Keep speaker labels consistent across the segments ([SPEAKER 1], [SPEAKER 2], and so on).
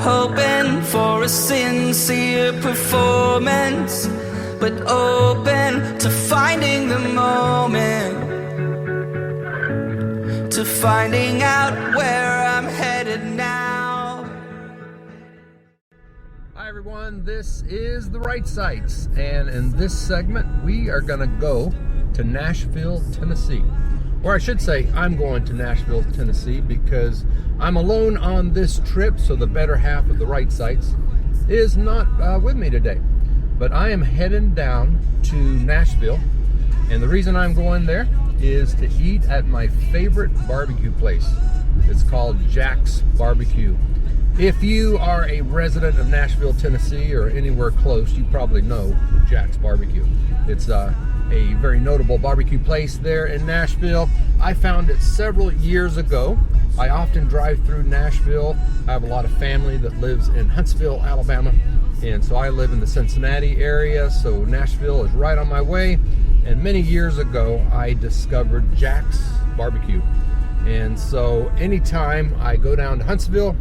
[SPEAKER 1] hoping for a sincere performance, but open to finding the moment, to finding out where I'm headed now.
[SPEAKER 2] Hi everyone, this is the Wrightsight, and in this segment we are going to go to Nashville, Tennessee. Or I should say, I'm going to Nashville, Tennessee, because I'm alone on this trip, so the better half of the Wrightsights is not with me today. But I am heading down to Nashville, and the reason I'm going there is to eat at my favorite barbecue place. It's called Jack's BBQ. If you are a resident of Nashville, Tennessee, or anywhere close, you probably know Jack's BBQ. It's a very notable barbecue place there in Nashville. I found it several years ago. I often drive through Nashville. I have a lot of family that lives in Huntsville, Alabama, and so I live in the Cincinnati area, so Nashville is right on my way. And many years ago, I discovered Jack's BBQ. And so anytime I go down to Huntsville,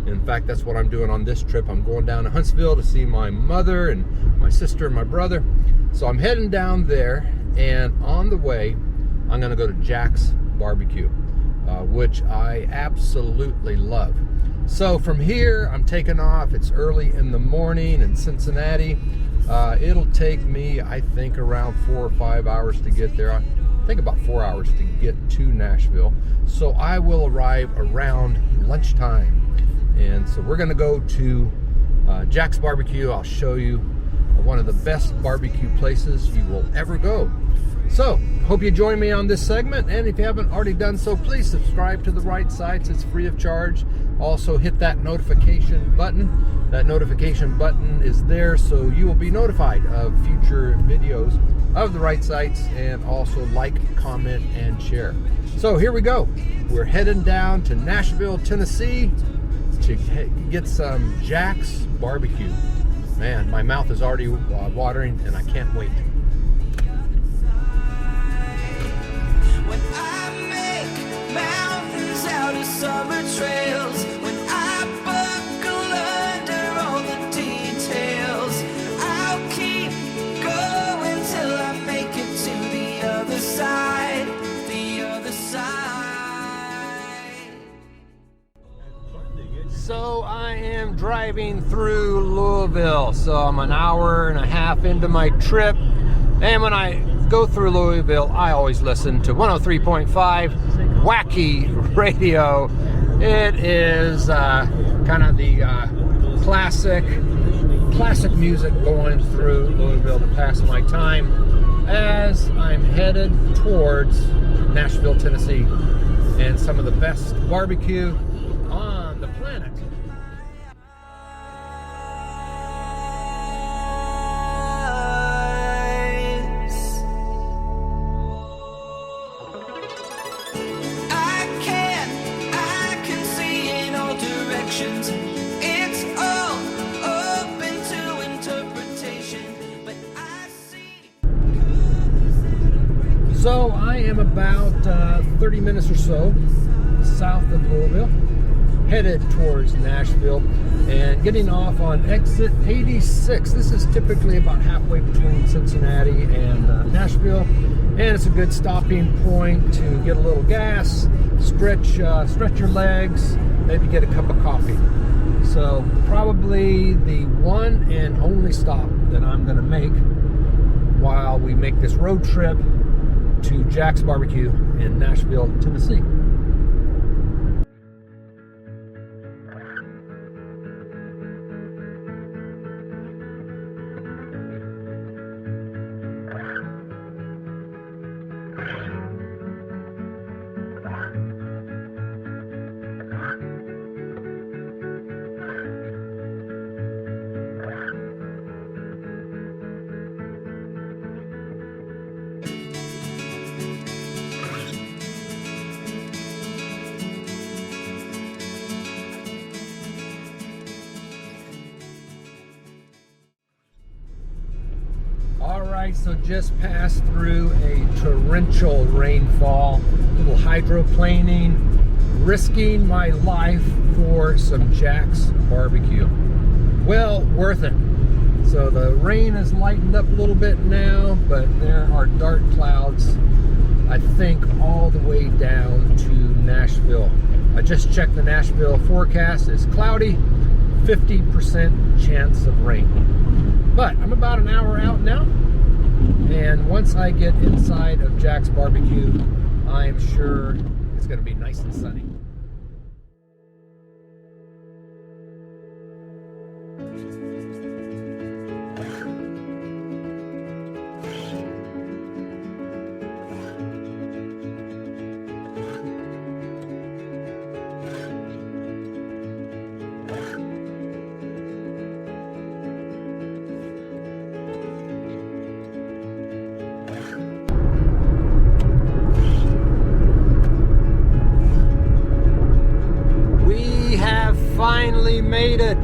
[SPEAKER 2] in fact, that's what I'm doing on this trip. I'm going down to Huntsville to see my mother and my sister and my brother. So I'm heading down there, and on the way, I'm gonna go to Jack's BBQ, which I absolutely love. So from here, I'm taking off. It's early in the morning in Cincinnati. It'll take me, I think, around 4 or 5 hours to get there. I think about 4 hours to get to Nashville. So I will arrive around lunchtime. And so we're gonna go to Jack's BBQ. I'll show you one of the best barbecue places you will ever go. So, hope you join me on this segment, and if you haven't already done so, please subscribe to the Wrightsight. It's free of charge. Also hit that notification button. That notification button is there so you will be notified of future videos of the Wrightsight, and also like, comment, and share. So here we go. We're heading down to Nashville, Tennessee to get some Jack's BBQ. Man, my mouth is already watering, and I can't wait.
[SPEAKER 1] When I make mountains out of summer trails, when I buckle under all the details, I'll keep going till I make it to the other side, the other side.
[SPEAKER 2] So I am driving through Louisville. So I'm an hour and a half into my trip. And when I go through Louisville, I always listen to 103.5 Wacky Radio. It is kind of the classic music going through Louisville to pass my time as I'm headed towards Nashville, Tennessee, and some of the best barbecue on the planet.
[SPEAKER 1] It's all open to interpretation, but I see.
[SPEAKER 2] So I am about 30 minutes or so south of Louisville, headed towards Nashville, and getting off on exit 86. This is typically about halfway between Cincinnati and Nashville, and it's a good stopping point to get a little gas, stretch your legs, maybe get a cup of coffee. So probably the one and only stop that I'm going to make while we make this road trip to Jack's BBQ in Nashville, Tennessee. Alright, so just passed through a torrential rainfall, a little hydroplaning, risking my life for some Jack's barbecue. Well, worth it. So the rain has lightened up a little bit now, but there are dark clouds, I think, all the way down to Nashville. I just checked the Nashville forecast. It's cloudy, 50% chance of rain. But I'm about an hour out now, and once I get inside of Jack's barbecue, I'm sure it's going to be nice and sunny. Finally made it.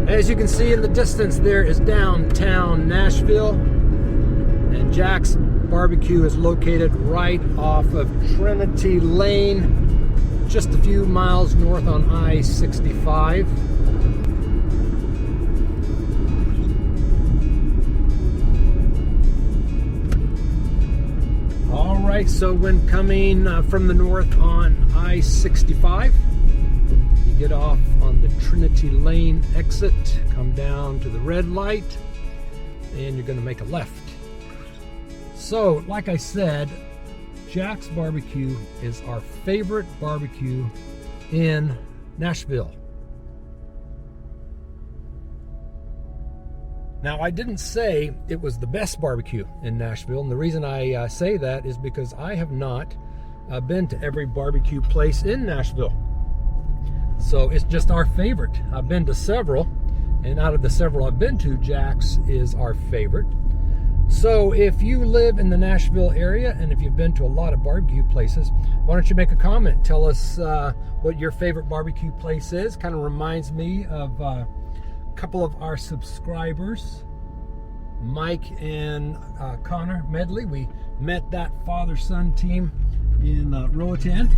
[SPEAKER 2] As you can see in the distance, there is downtown Nashville, and Jack's Barbecue is located right off of Trinity Lane, just a few miles north on I-65. All right, so when coming from the north on I-65, get off on the Trinity Lane exit, come down to the red light, and you're going to make a left. So, like I said, Jack's Barbecue is our favorite barbecue in Nashville. Now, I didn't say it was the best barbecue in Nashville, and the reason I say that is because I have not been to every barbecue place in Nashville. So it's just our favorite. I've been to several, and out of the several I've been to, Jack's is our favorite. So if you live in the Nashville area and if you've been to a lot of barbecue places, why don't you make a comment? Tell us what your favorite barbecue place is. Kind of reminds me of a couple of our subscribers, Mike and Connor Medley. We met that father-son team in Roatan.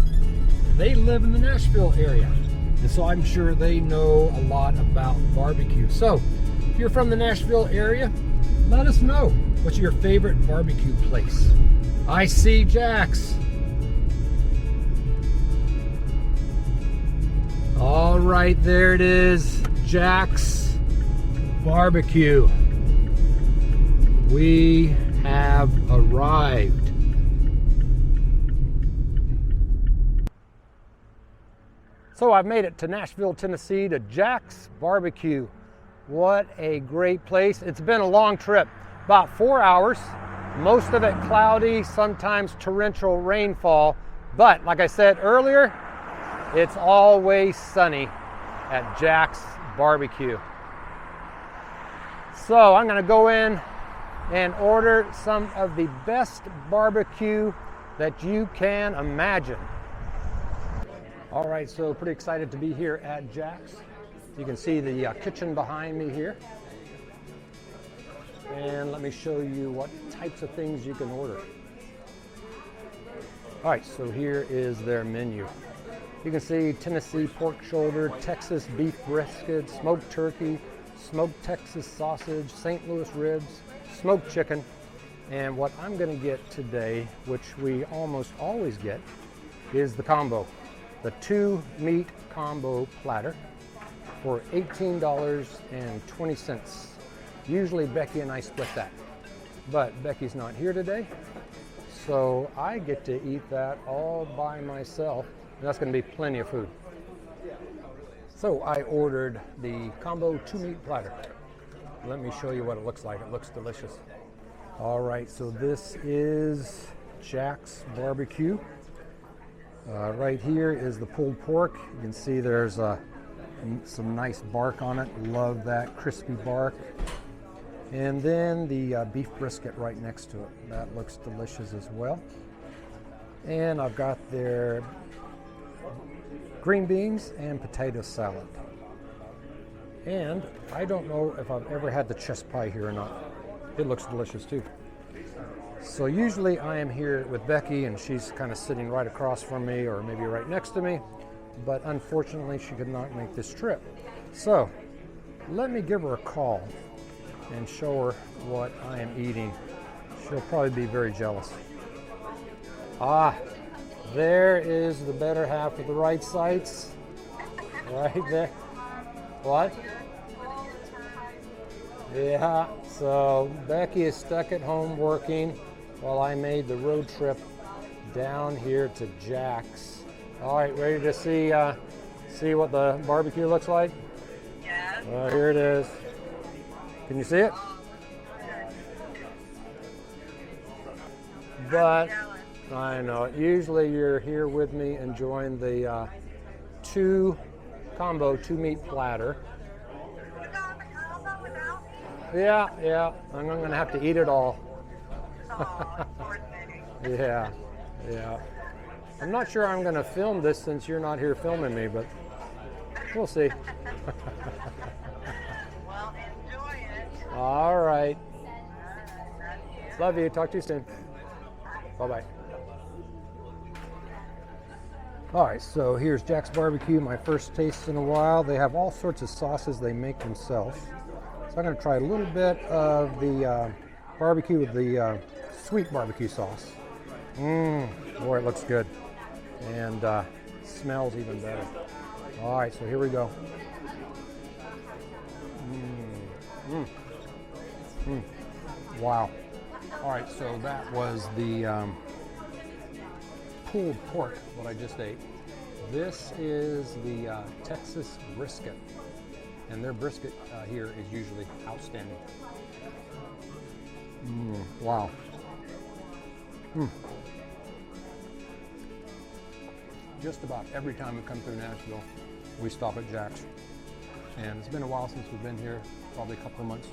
[SPEAKER 2] They live in the Nashville area, and so I'm sure they know a lot about barbecue. So if you're from the Nashville area, let us know what's your favorite barbecue place. I see Jack's. All right, there it is, Jack's Barbecue. We have arrived. So I've made it to Nashville, Tennessee, to Jack's Barbecue. What a great place. It's been a long trip, about 4 hours, most of it cloudy, sometimes torrential rainfall. But like I said earlier, it's always sunny at Jack's Barbecue. So I'm gonna go in and order some of the best barbecue that you can imagine. All right, so pretty excited to be here at Jack's. You can see the kitchen behind me here. And let me show you what types of things you can order. All right, so here is their menu. You can see Tennessee pork shoulder, Texas beef brisket, smoked turkey, smoked Texas sausage, St. Louis ribs, smoked chicken. And what I'm gonna get today, which we almost always get, is the combo. The 2-meat combo platter for $18.20. Usually Becky and I split that, but Becky's not here today, so I get to eat that all by myself, and that's going to be plenty of food. So I ordered the combo 2-meat platter. Let me show you what it looks like. It looks delicious. All right, so this is Jack's Barbecue. Right here is the pulled pork. You can see there's some nice bark on it. Love that crispy bark. And then the beef brisket right next to it. That looks delicious as well. And I've got their green beans and potato salad. And I don't know if I've ever had the chest pie here or not. It looks delicious too.
[SPEAKER 3] So usually I am here with Becky and she's kind of sitting right across from me or maybe right next to me, but unfortunately she could not make this trip. So let me give her a call and show her what I am eating. She'll probably be very jealous. Ah, there is the better half of the Wrightsights, right there. What? Yeah, so Becky is stuck at home working while I made the road trip down here to Jack's. All right, ready to see what the barbecue looks like?
[SPEAKER 4] Yeah.
[SPEAKER 3] Here it is. Can you see it? But I know, usually you're here with me enjoying the two meat platter. Yeah, I'm gonna have to eat it all. Yeah. I'm not sure I'm gonna film this since you're not here filming me, but we'll see.
[SPEAKER 4] Well, enjoy it.
[SPEAKER 3] All right. Love you. Talk to you soon. Bye-bye. All right, so here's Jack's Barbecue, my first taste in a while. They have all sorts of sauces they make themselves. So I'm going to try a little bit of the barbecue with the sweet barbecue sauce. Boy, it looks good. And smells even better. All right, so here we go. Wow. All right, so that was the pulled pork, what I just ate. This is the Texas brisket, and their brisket here is usually outstanding. Wow. Just about every time we come through Nashville, we stop at Jack's. And it's been a while since we've been here, probably a couple of months.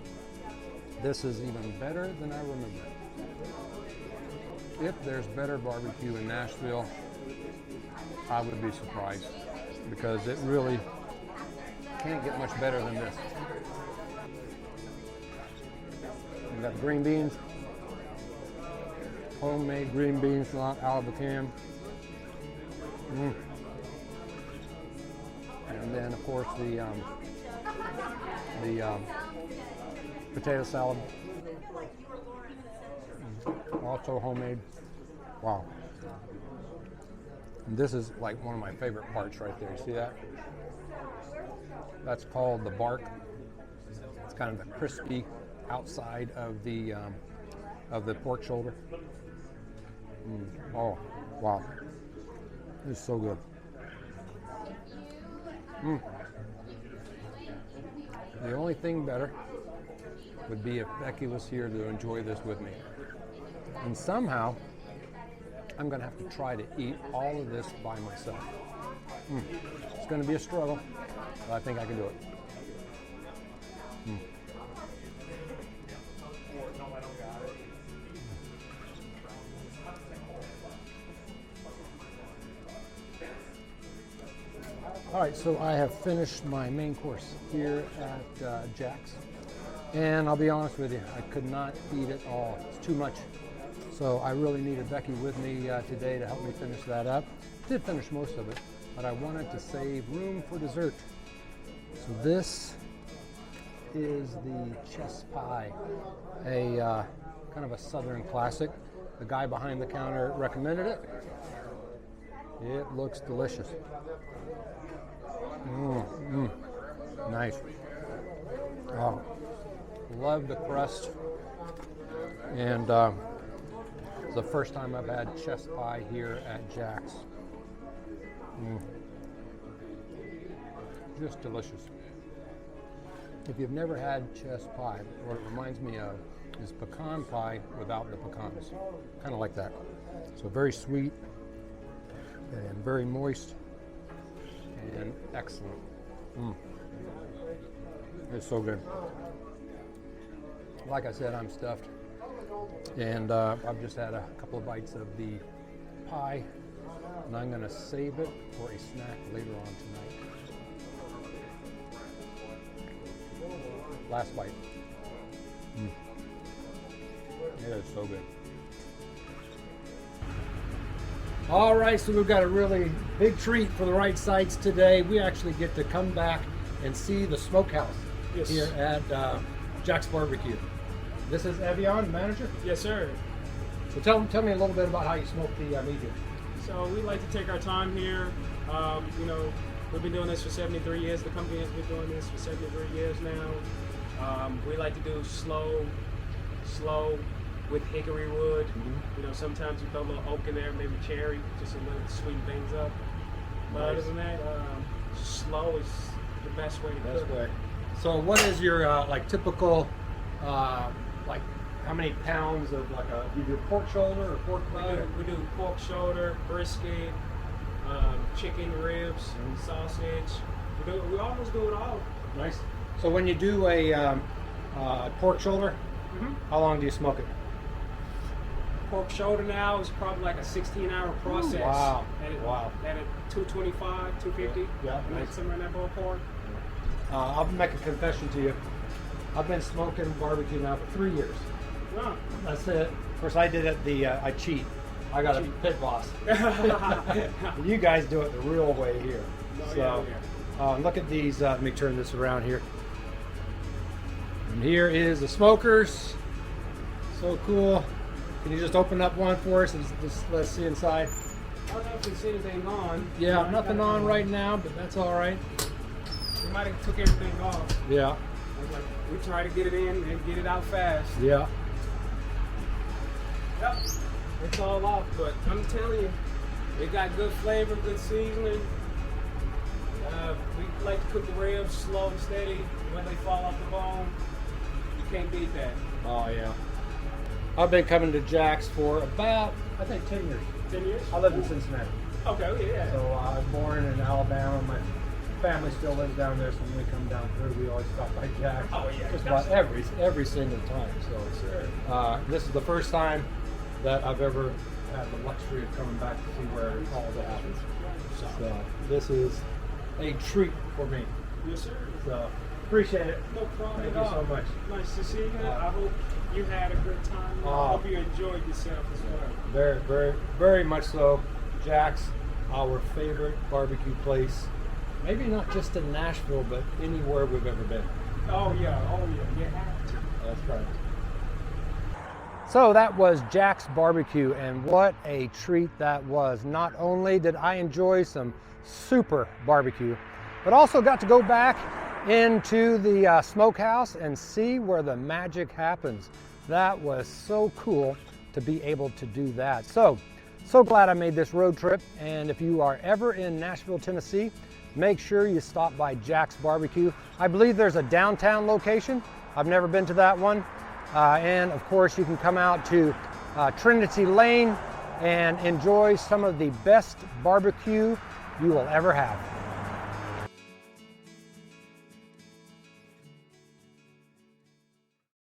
[SPEAKER 3] This is even better than I remember. If there's better barbecue in Nashville, I would be surprised, because it really can't get much better than this. We got green beans, homemade green beans, not out of the can. And then of course the potato salad, also homemade. Wow. And this is like one of my favorite parts right there. See that? That's called the bark. It's kind of the crispy outside of the pork shoulder. Oh, wow. This is so good. The only thing better would be if Becky was here to enjoy this with me. And somehow, I'm going to have to try to eat all of this by myself. It's going to be a struggle, but I think I can do it. All right, so I have finished my main course here at Jack's. And I'll be honest with you, I could not eat it all. It's too much. So I really needed Becky with me today to help me finish that up. Did finish most of it, but I wanted to save room for dessert. So this is the chess pie, a kind of a southern classic. The guy behind the counter recommended it. It looks delicious. Nice. Oh, love the crust. And it's the first time I've had chess pie here at Jack's. Just delicious. If you've never had chess pie, what it reminds me of is pecan pie without the pecans. Kind of like that. So very sweet and very moist and excellent. It's so good. Like I said, I'm stuffed, and I've just had a couple of bites of the pie, and I'm going to save it for a snack later on tonight. Last bite. It is so good. All right, so we've got a really big treat for the Wrightsights today. We actually get to come back and see the Smokehouse here at Jack's BBQ. This is Evian, manager?
[SPEAKER 5] Yes, sir.
[SPEAKER 3] So tell me a little bit about how you smoke the meat here.
[SPEAKER 5] So we like to take our time here. You know, we've been doing this for 73 years. The company has been doing this for 73 years now. We like to do slow with hickory wood. You know, sometimes we throw a little oak in there, maybe cherry, just a little sweeten things up. But other than that, slow is the best way to cook.
[SPEAKER 3] Best way. So what is your like typical like how many pounds of like you do pork shoulder or pork butt?
[SPEAKER 5] We do pork shoulder, brisket, chicken ribs, sausage. We almost do it all.
[SPEAKER 3] Nice. So when you do a pork shoulder, how long do you smoke it?
[SPEAKER 5] Pork shoulder now is probably like a 16-hour process.
[SPEAKER 3] Wow.
[SPEAKER 5] At 225, 250.
[SPEAKER 3] Yeah, nice.
[SPEAKER 5] Somewhere in that ballpark.
[SPEAKER 3] I'll make a confession to you. I've been smoking barbecue now for 3 years.
[SPEAKER 5] Wow.
[SPEAKER 3] That's it. Of course, I did it I cheat. I got a pit boss. You guys do it the real way here. So, look at these. Let me turn this around here. And here is the smokers. So cool. Can you just open up one for us and just let's see inside?
[SPEAKER 5] I don't know if you see anything on.
[SPEAKER 3] Yeah, nothing on right now, but that's all right.
[SPEAKER 5] We might have took everything off.
[SPEAKER 3] Yeah.
[SPEAKER 5] We try to get it in and get it out fast.
[SPEAKER 3] Yeah.
[SPEAKER 5] Yep. It's all off, but I'm telling you, it got good flavor, good seasoning. We like to cook the ribs slow and steady. When they fall off the bone, you can't beat that.
[SPEAKER 3] Oh yeah. I've been coming to Jack's for about, I think, 10 years.
[SPEAKER 5] 10 years?
[SPEAKER 3] I live in Cincinnati.
[SPEAKER 5] Okay, yeah.
[SPEAKER 3] So I was born in Alabama. My family still lives down there, so when we come down through, we always stop by Jack's.
[SPEAKER 5] Oh, yeah.
[SPEAKER 3] Just about every single time. So this is the first time that I've ever had the luxury of coming back to see where all that happens. So this is a treat for me.
[SPEAKER 5] Yes, sir.
[SPEAKER 3] So appreciate it.
[SPEAKER 5] No problem
[SPEAKER 3] Thank
[SPEAKER 5] at
[SPEAKER 3] you so
[SPEAKER 5] all.
[SPEAKER 3] much.
[SPEAKER 5] Nice to see you. I hope you had a good time. I hope you enjoyed yourself as well.
[SPEAKER 3] Very, very, very much so. Jack's, our favorite barbecue place. Maybe not just in Nashville, but anywhere we've ever been.
[SPEAKER 5] Oh yeah, you have to.
[SPEAKER 3] That's right. So that was Jack's Barbecue, and what a treat that was. Not only did I enjoy some super barbecue, but also got to go back into the smokehouse and see where the magic happens. That was so cool to be able to do that. So glad I made this road trip, and if you are ever in Nashville, Tennessee, make sure you stop by Jack's Barbecue. I believe there's a downtown location. I've never been to that one. And of course, you can come out to Trinity Lane and enjoy some of the best barbecue you will ever have.